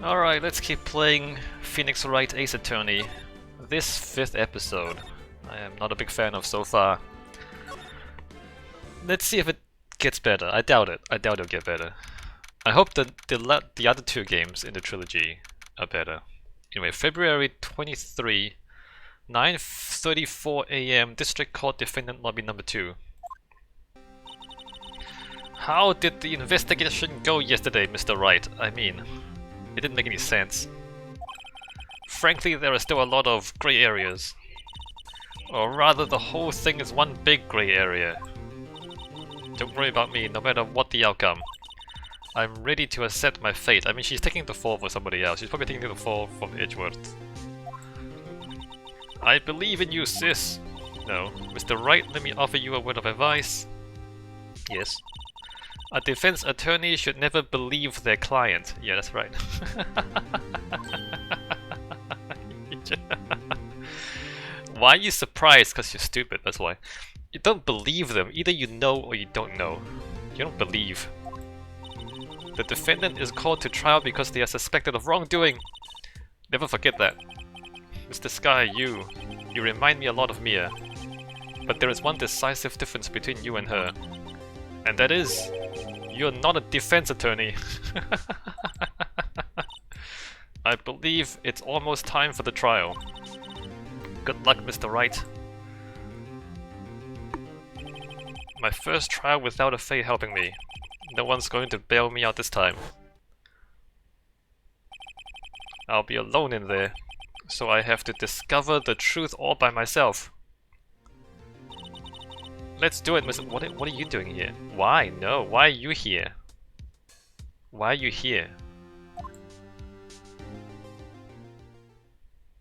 Alright, let's keep playing Phoenix Wright Ace Attorney. This 5th episode I am not a big fan of so far. Let's see if it gets better. I doubt it. I doubt it'll get better. I hope that the other 2 games in the trilogy are better. Anyway, February 23, 9:34 AM, District Court Defendant Lobby number 2. How did the investigation go yesterday, Mr. Wright? I mean, it didn't make any sense. Frankly, there are still a lot of grey areas. Or rather, the whole thing is one big grey area. Don't worry about me, no matter what the outcome. I'm ready to accept my fate. I mean, she's taking the fall for somebody else. She's probably taking the fall from Edgeworth. I believe in you, sis. No. Mr. Wright, let me offer you a word of advice. Yes. A defense attorney should never believe their client. Yeah, that's right. Why are you surprised? Because you're stupid, that's why. You don't believe them. Either you know or you don't know. You don't believe. The defendant is called to trial because they are suspected of wrongdoing. Never forget that. Mr. Sky, you remind me a lot of Mia. But there is one decisive difference between you and her. And that is, you're not a defense attorney. I believe it's almost time for the trial. Good luck, Mr. Wright. My first trial without a Fae helping me. No one's going to bail me out this time. I'll be alone in there, so I have to discover the truth all by myself. Let's do it, Mr. What are you doing here? Why? No, why are you here? Why are you here?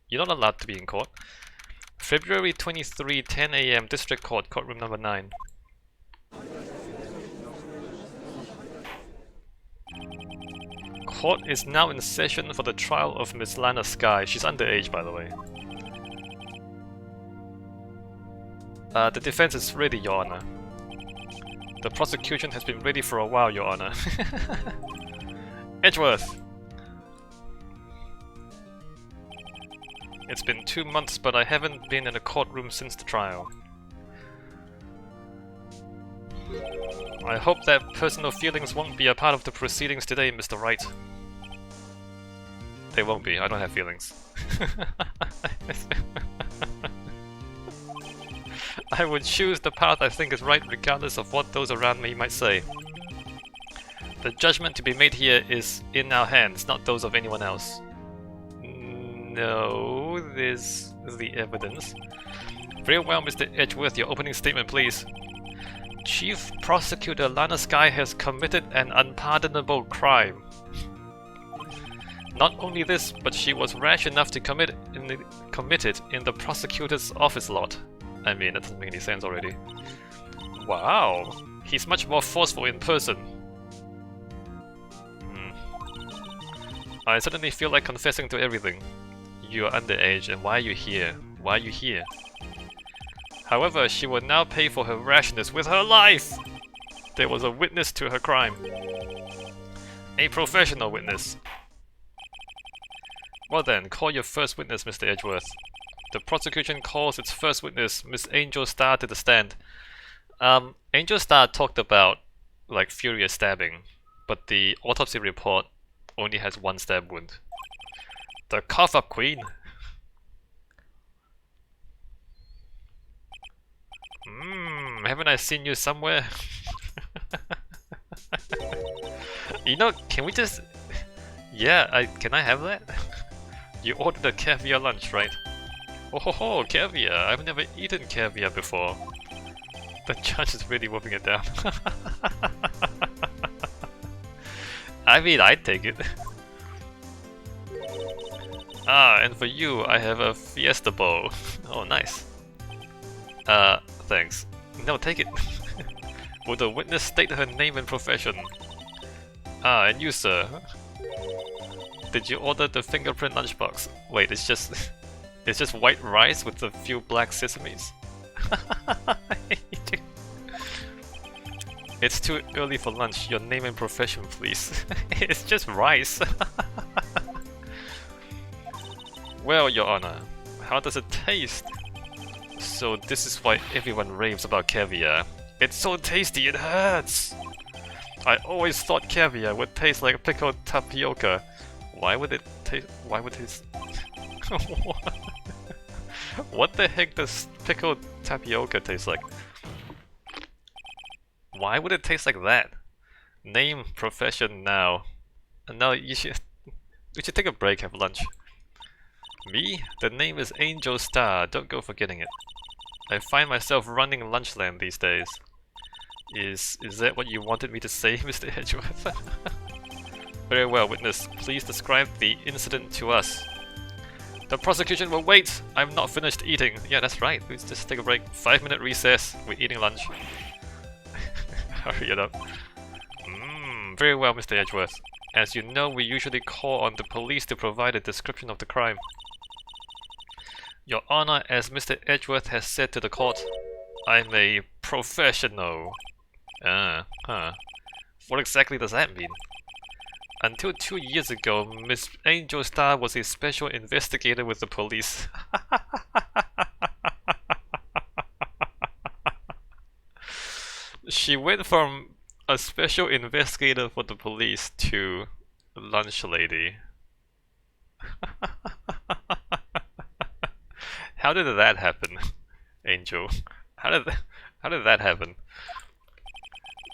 You're not allowed to be in court. February 23, 10 AM, District Court, courtroom number 9. Court is now in session for the trial of Miss Lana Sky. She's underage, by the way. The defense is ready, Your Honor. The prosecution has been ready for a while, Your Honor. Edgeworth! It's been 2 months, but I haven't been in a courtroom since the trial. I hope that personal feelings won't be a part of the proceedings today, Mr. Wright. They won't be, I don't have feelings. I would choose the path I think is right regardless of what those around me might say. The judgment to be made here is in our hands, not those of anyone else. No, there's the evidence. Very well, Mr. Edgeworth, your opening statement, please. Chief Prosecutor Lana Sky has committed an unpardonable crime. Not only this, but she was rash enough to commit it in the prosecutor's office lot. I mean, that doesn't make any sense already. Wow, he's much more forceful in person. I suddenly feel like confessing to everything. You are underage, and why are you here? Why are you here? However, she will now pay for her rashness with her life! There was a witness to her crime. A professional witness. Well then, call your first witness, Mr. Edgeworth. The prosecution calls its first witness, Miss Angel Starr, to the stand. Angel Starr talked about, like, furious stabbing, but the autopsy report only has 1 stab wound. The cough-up queen! Haven't I seen you somewhere? You know, can we just... Yeah, can I have that? You ordered a caviar lunch, right? Oh ho ho, caviar! I've never eaten caviar before. The judge is really whooping it down. I mean, I'd take it. Ah, and for you, I have a fiesta bowl. Oh, nice. Thanks. No, take it. Will the witness state her name and profession? Ah, and you, sir. Did you order the fingerprint lunchbox? Wait, it's just white rice with a few black sesames. It's too early for lunch. Your name and profession, please. It's just rice. Well, Your Honor, how does it taste? So this is why everyone raves about caviar. It's so tasty, it hurts! I always thought caviar would taste like pickled tapioca. Why would it taste... Why would it... What the heck does pickled tapioca taste like? Why would it taste like that? Name, profession now. No, you should... We should take a break, have lunch. Me? The name is Angel Starr, don't go forgetting it. I find myself running Lunchland these days. Is that what you wanted me to say, Mr. Edgeworth? Very well, witness. Please describe the incident to us. The prosecution will wait! I'm not finished eating. Yeah, that's right. Let's just take a break. 5-minute recess. We're eating lunch. Hurry it up. Very well, Mr. Edgeworth. As you know, we usually call on the police to provide a description of the crime. Your Honor, as Mr. Edgeworth has said to the court, I'm a professional. What exactly does that mean? Until 2 years ago, Miss Angel Starr was a special investigator with the police. She went from a special investigator for the police to lunch lady. How did that happen, Angel? How did that happen?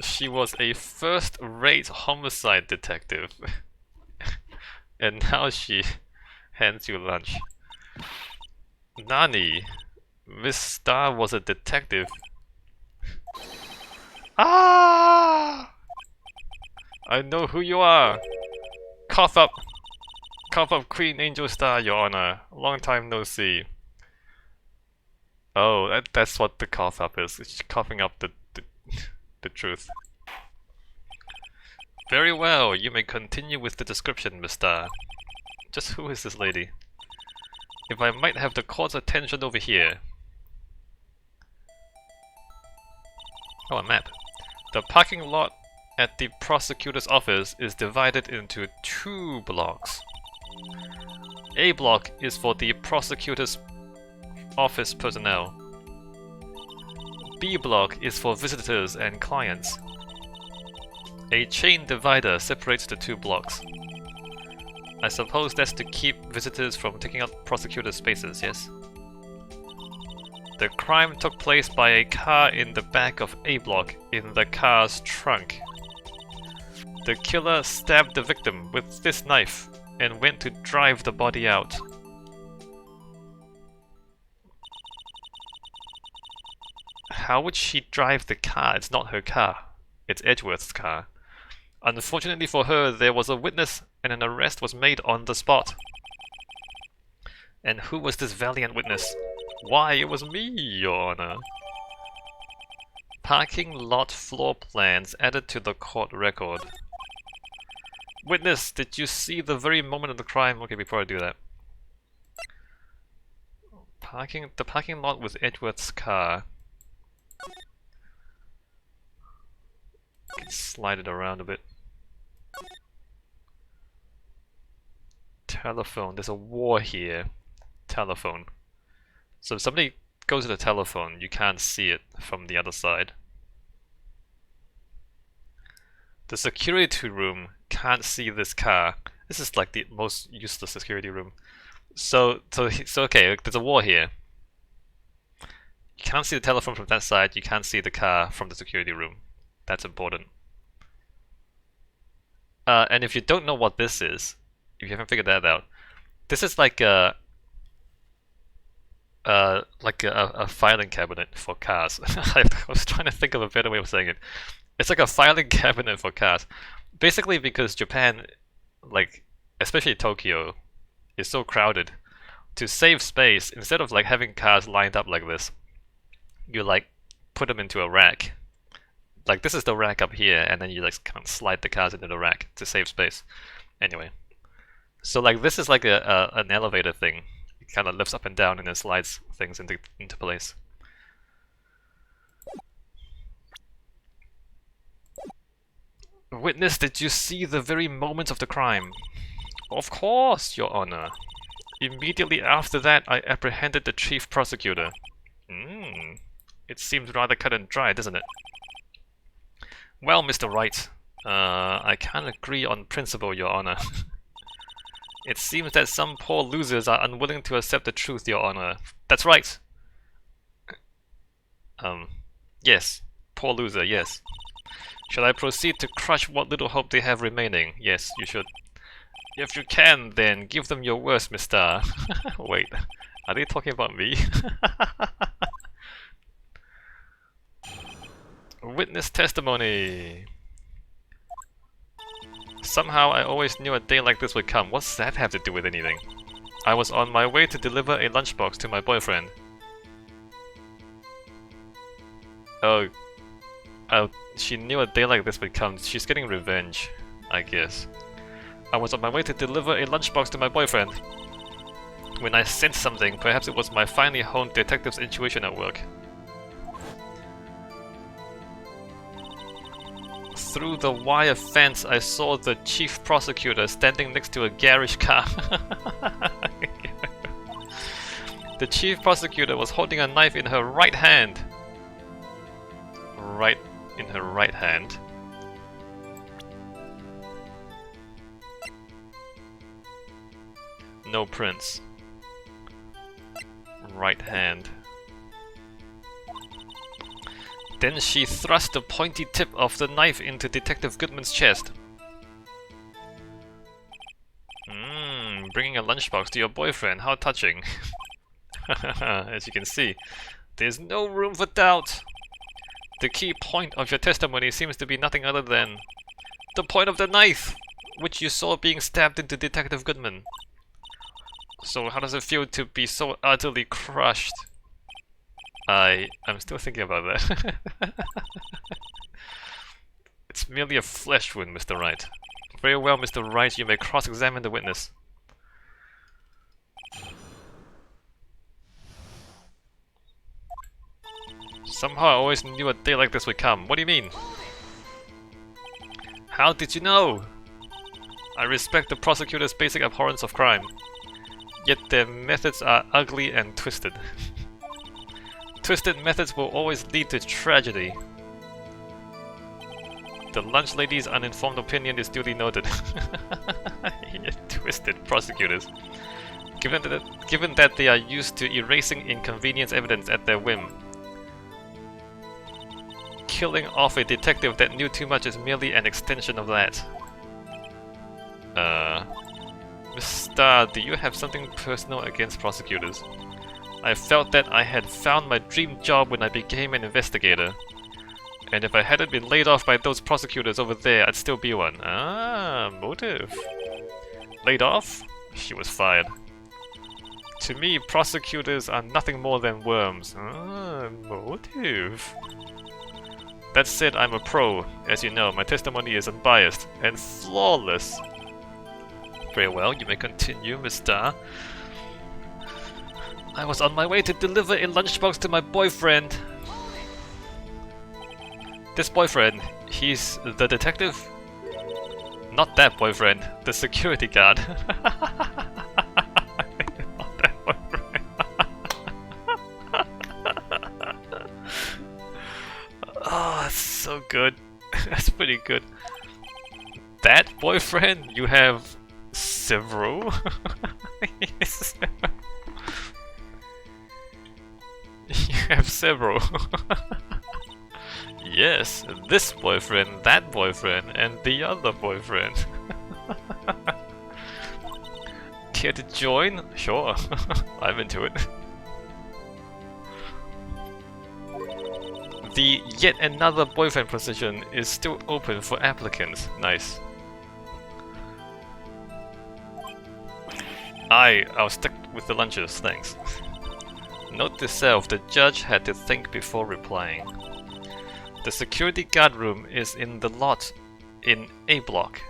She was a first-rate homicide detective, and now she hands you lunch. Nani? Miss Starr was a detective. Ah! I know who you are. Cough up, Queen Angel Starr, Your Honor. Long time no see. Oh, that's what the cough up is. It's coughing up the truth. Very well, you may continue with the description, Miss Starr. Just who is this lady? If I might have the court's attention over here. Oh, a map. The parking lot at the prosecutor's office is divided into 2 blocks. A block is for the prosecutor's office personnel. B block is for visitors and clients. A chain divider separates the 2 blocks. I suppose that's to keep visitors from taking up prosecutor spaces, yes? The crime took place by a car in the back of A block in the car's trunk. The killer stabbed the victim with this knife and went to drive the body out. How would she drive the car? It's not her car. It's Edgeworth's car. Unfortunately for her, there was a witness and an arrest was made on the spot. And who was this valiant witness? Why, it was me, Your Honor. Parking lot floor plans added to the court record. Witness, did you see the very moment of the crime? Okay, before I do that. The parking lot with Edgeworth's car. Can slide it around a bit. Telephone. There's a war here. Telephone. So if somebody goes to the telephone, you can't see it from the other side. The security room can't see this car. This is like the most useless security room. So okay, there's a war here. You can't see the telephone from that side, you can't see the car from the security room. That's important. And if you don't know what this is, if you haven't figured that out, this is like a filing cabinet for cars. I was trying to think of a better way of saying it. It's like a filing cabinet for cars. Basically because Japan, like, especially Tokyo, is so crowded. To save space, instead of like having cars lined up like this, you like put them into a rack. Like this is the rack up here, and then you like kind of slide the cars into the rack to save space. Anyway, so like this is like an elevator thing. It kind of lifts up and down and then slides things into place. Witness, did you see the very moment of the crime? Of course, Your Honor. Immediately after that, I apprehended the chief prosecutor. It seems rather cut and dry, doesn't it? Well, Mr. Wright, I can't agree on principle, Your Honor. It seems that some poor losers are unwilling to accept the truth, Your Honor. That's right! Yes. Poor loser, yes. Shall I proceed to crush what little hope they have remaining? Yes, you should. If you can, then give them your worst, Miss Starr. Wait, are they talking about me? Witness testimony! Somehow I always knew a day like this would come. What's that have to do with anything? I was on my way to deliver a lunchbox to my boyfriend. Oh, she knew a day like this would come. She's getting revenge, I guess. I was on my way to deliver a lunchbox to my boyfriend. When I sensed something, perhaps it was my finely honed detective's intuition at work. Through the wire fence, I saw the chief prosecutor standing next to a garage car. The chief prosecutor was holding a knife in her right hand. Right in her right hand. No prints. Right hand. Then she thrust the pointy tip of the knife into Detective Goodman's chest. Bringing a lunchbox to your boyfriend, how touching. As you can see, there's no room for doubt. The key point of your testimony seems to be nothing other than the point of the knife, which you saw being stabbed into Detective Goodman. So how does it feel to be so utterly crushed? I'm still thinking about that. It's merely a flesh wound, Mr. Wright. Very well, Mr. Wright, you may cross-examine the witness. Somehow I always knew a day like this would come. What do you mean? How did you know? I respect the prosecutor's basic abhorrence of crime. Yet their methods are ugly and twisted. Twisted methods will always lead to tragedy. The lunch lady's uninformed opinion is duly noted. Twisted prosecutors. Given that they are used to erasing inconvenience evidence at their whim. Killing off a detective that knew too much is merely an extension of that. Miss Starr, do you have something personal against prosecutors? I felt that I had found my dream job when I became an investigator. And if I hadn't been laid off by those prosecutors over there, I'd still be one. Ah, motive. Laid off? She was fired. To me, prosecutors are nothing more than worms. Ah, motive. That said, I'm a pro. As you know, my testimony is unbiased and flawless. Very well, you may continue, Miss Starr. I was on my way to deliver a lunchbox to my boyfriend. This boyfriend, he's the detective? Not that boyfriend, the security guard. Not that boyfriend. Oh, that's so good. That's pretty good. That boyfriend? You have several? Yes. You have several. Yes, this boyfriend, that boyfriend, and the other boyfriend. Care to join? Sure, I'm into it. The yet another boyfriend position is still open for applicants. Nice. I'll stick with the lunches, thanks. Note to self, the judge had to think before replying. The security guard room is in the lot in A block.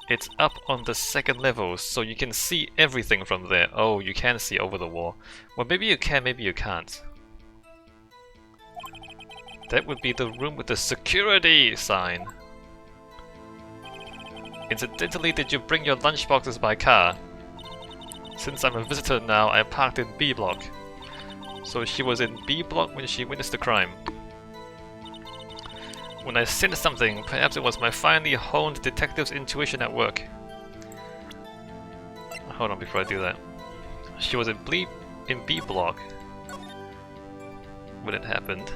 It's up on the second level, so you can see everything from there. Oh, you can see over the wall. Well, maybe you can, maybe you can't. That would be the room with the security sign. Incidentally, did you bring your lunchboxes by car? Since I'm a visitor now, I parked in B block. So she was in B block when she witnessed the crime. When I sensed something, perhaps it was my finely honed detective's intuition at work. Hold on before I do that. She was in B block when it happened.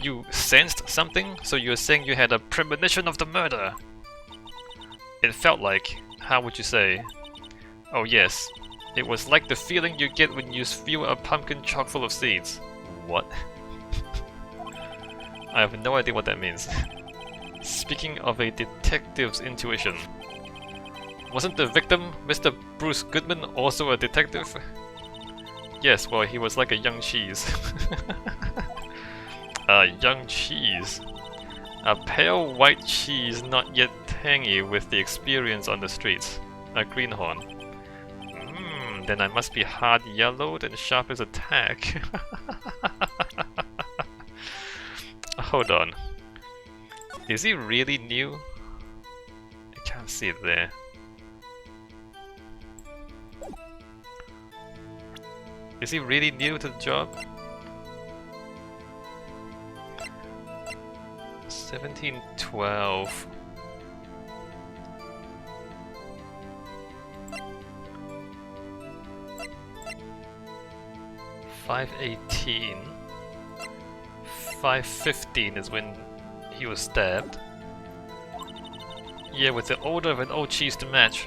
You sensed something? So you're saying you had a premonition of the murder? It felt like, how would you say? Oh yes, it was like the feeling you get when you spew a pumpkin chock full of seeds. What? I have no idea what that means. Speaking of a detective's intuition, wasn't the victim, Mr. Bruce Goodman, also a detective? Yes, well, he was like a young cheese. A young cheese. A pale white cheese not yet tangy with the experience on the streets. A greenhorn. Then I must be hard yellowed and sharp as a tack. Hold on. Is he really new? I can't see it there. Is he really new to the job? 1712. $5.18. $5.15 is when he was stabbed. Yeah, with the odor of an old cheese to match.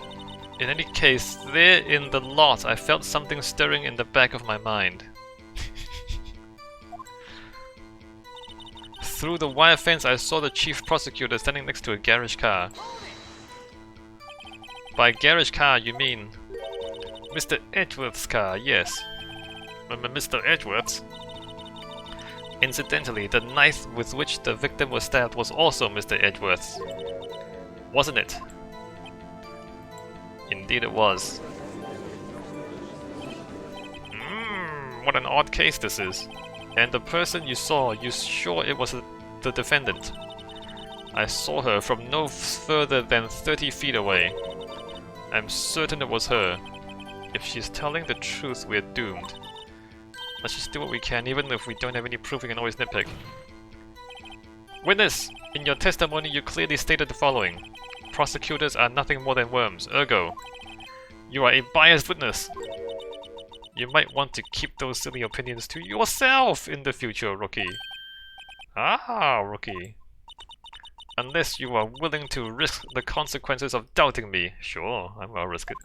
In any case, there in the lot I felt something stirring in the back of my mind. Through the wire fence I saw the chief prosecutor standing next to a garage car. By garage car you mean Mr. Edgeworth's car, yes. Mr. Edgeworth's? Incidentally, the knife with which the victim was stabbed was also Mr. Edgeworth's. Wasn't it? Indeed it was. What an odd case this is. And the person you saw, you sure it was the defendant? I saw her from no further than 30 feet away. I'm certain it was her. If she's telling the truth, we're doomed. Let's just do what we can, even if we don't have any proof. We can always nitpick. Witness! In your testimony you clearly stated the following. Prosecutors are nothing more than worms, ergo. You are a biased witness. You might want to keep those silly opinions to yourself in the future, rookie. Ah, rookie. Unless you are willing to risk the consequences of doubting me. Sure, I'm gonna risk it.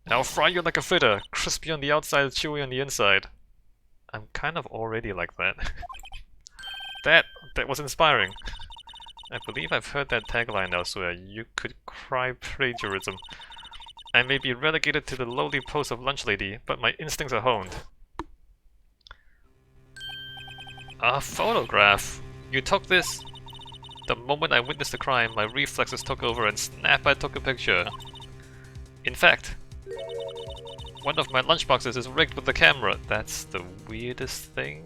I'll fry you like a fritter, crispy on the outside, chewy on the inside. I'm kind of already like that. That was inspiring. I believe I've heard that tagline elsewhere. You could cry plagiarism. I may be relegated to the lowly post of lunch lady, but my instincts are honed. A photograph! You took this? The moment I witnessed the crime, my reflexes took over and snap, I took a picture. In fact, one of my lunchboxes is rigged with the camera. That's the weirdest thing.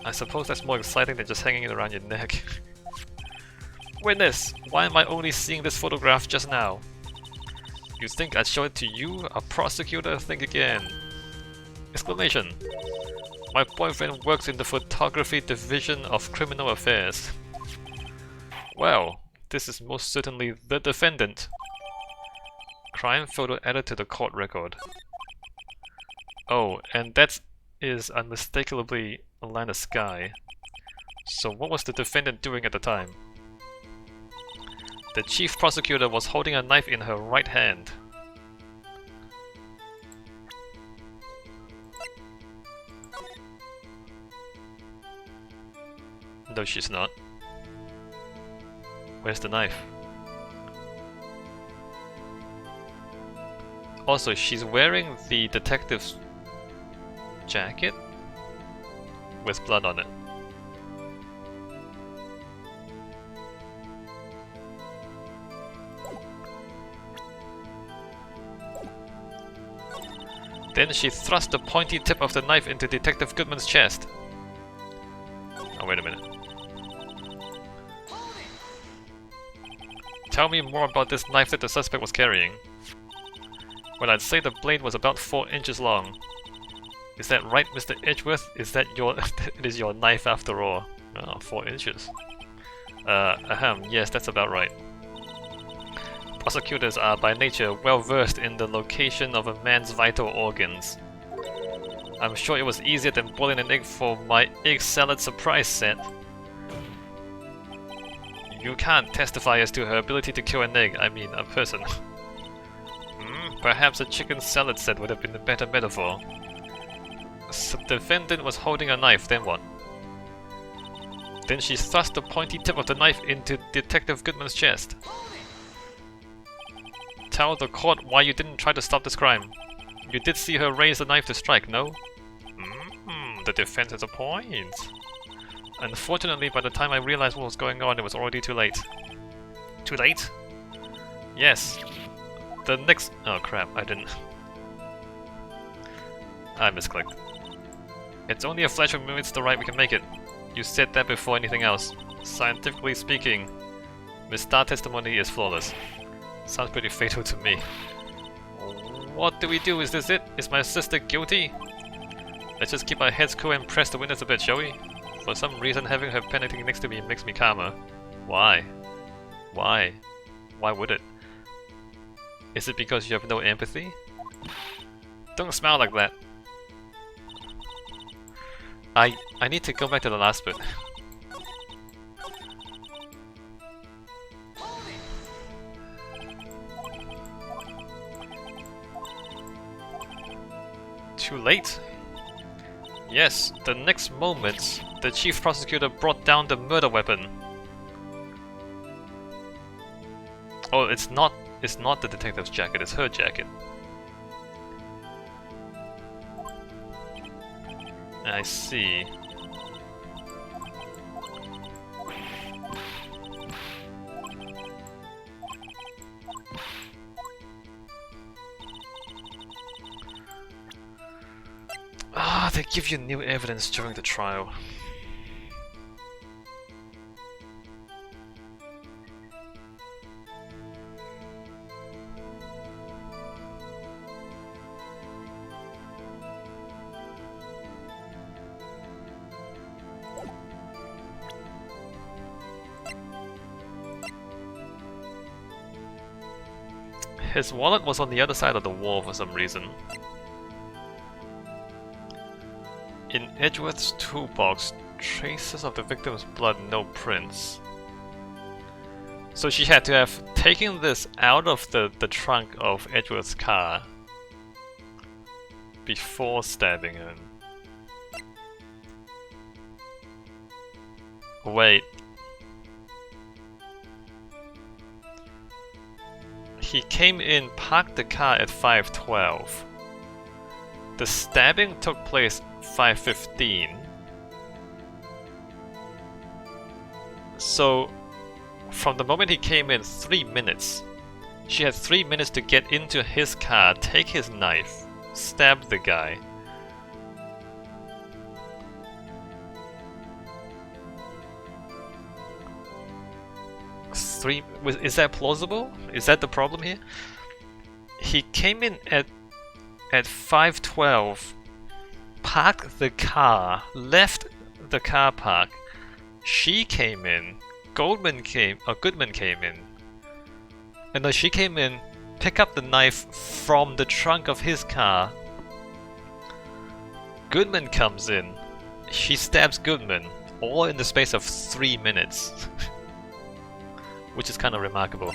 I suppose that's more exciting than just hanging it around your neck. Witness! Why am I only seeing this photograph just now? You think I'd show it to you? A prosecutor? Think again. Exclamation. My boyfriend works in the photography division of criminal affairs. Well, this is most certainly the defendant. Crime photo added to the court record. Oh, and that is unmistakably Alana Skye. So what was the defendant doing at the time? The chief prosecutor was holding a knife in her right hand. No, she's not. Where's the knife? Also, she's wearing the detective's jacket with blood on it. Then she thrust the pointy tip of the knife into Detective Goodman's chest. Oh, wait a minute. Tell me more about this knife that the suspect was carrying. Well, I'd say the blade was about 4 inches long. Is that right, Mr. Edgeworth? Is that your... it is your knife after all? Oh, 4 inches. Yes, that's about right. Prosecutors are by nature well versed in the location of a man's vital organs. I'm sure it was easier than boiling an egg for my egg salad surprise set. You can't testify as to her ability to kill an egg, I mean a person. Perhaps a chicken salad set would have been a better metaphor. The defendant was holding a knife, then what? Then she thrust the pointy tip of the knife into Detective Goodman's chest. Tell the court why you didn't try to stop this crime. You did see her raise the knife to strike, no? The defense has a point. Unfortunately, by the time I realized what was going on, it was already too late. Too late? Yes. The next... Oh crap, I didn't... I misclicked. It's only a flash of minutes to the right we can make it. You said that before anything else. Scientifically speaking, Miss Starr testimony is flawless. Sounds pretty fatal to me. What do we do? Is this it? Is my sister guilty? Let's just keep our heads cool and press the witness a bit, shall we? For some reason, having her panicking next to me makes me calmer. Why? Why? Why would it? Is it because you have no empathy? Don't smile like that. I need to go back to the last bit. Too late? Yes, the next moment, the chief prosecutor brought down the murder weapon. Oh, it's not the detective's jacket, it's her jacket. I see. They give you new evidence during the trial. His wallet was on the other side of the wall for some reason. In Edgeworth's toolbox, traces of the victim's blood, no prints. So she had to have taken this out of the trunk of Edgeworth's car before stabbing him. Wait. He came in, parked the car at 5:12. The stabbing took place 5:15. So, from the moment he came in, 3 minutes. She had 3 minutes to get into his car, take his knife, stab the guy. Is that plausible? Is that the problem here? He came in at 5:12, parked the car, left the car park. She came in. Goodman came in. And then she came in, picked up the knife from the trunk of his car. Goodman comes in. She stabs Goodman, all in the space of 3 minutes. Which is kind of remarkable.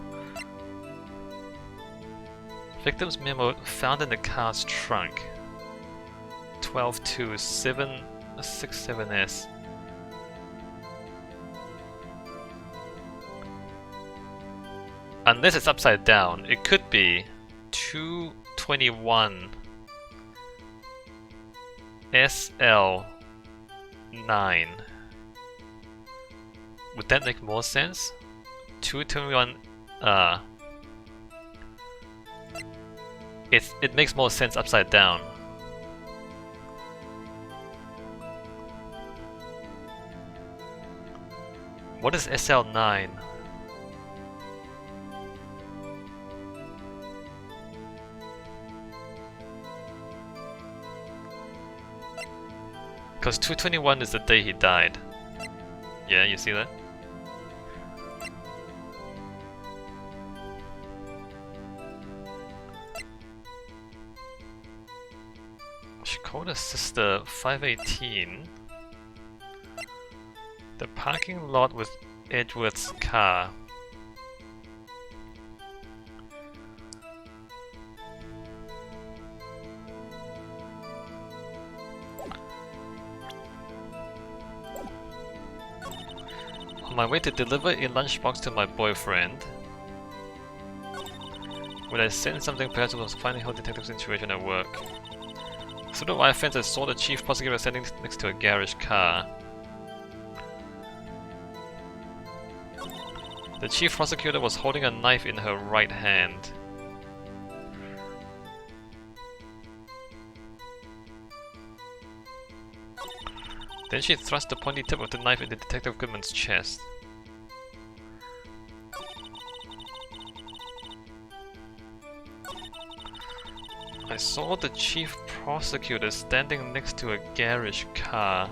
Victim's memo found in the car's trunk. 122767S. Unless it's upside down, it could be 221 SL9. Would that make more sense? 221 it makes more sense upside down. What is SL9? Because 221 is the day he died. Yeah, you see that? Shakota's sister, 518. The parking lot with Edward's car. On my way to deliver a lunchbox to my boyfriend. When I sent something, perhaps it was finding how detective situation at work. Through the wire fence, I saw the chief prosecutor standing next to a garage car. The chief prosecutor was holding a knife in her right hand. Then she thrust the pointy tip of the knife into Detective Goodman's chest. I saw the chief prosecutor standing next to a garage car.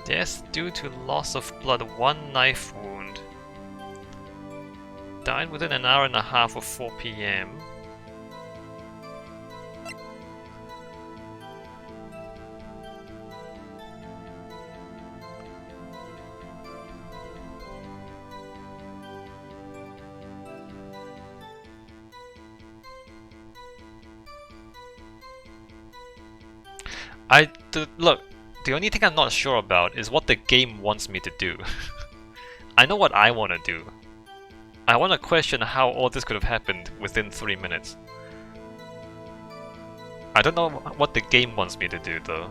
Death due to loss of blood, 1 knife wound. Died within an hour and a half of 4 PM. Look, the only thing I'm not sure about is what the game wants me to do. I know what I want to do. I want to question how all this could have happened within 3 minutes. I don't know what the game wants me to do though.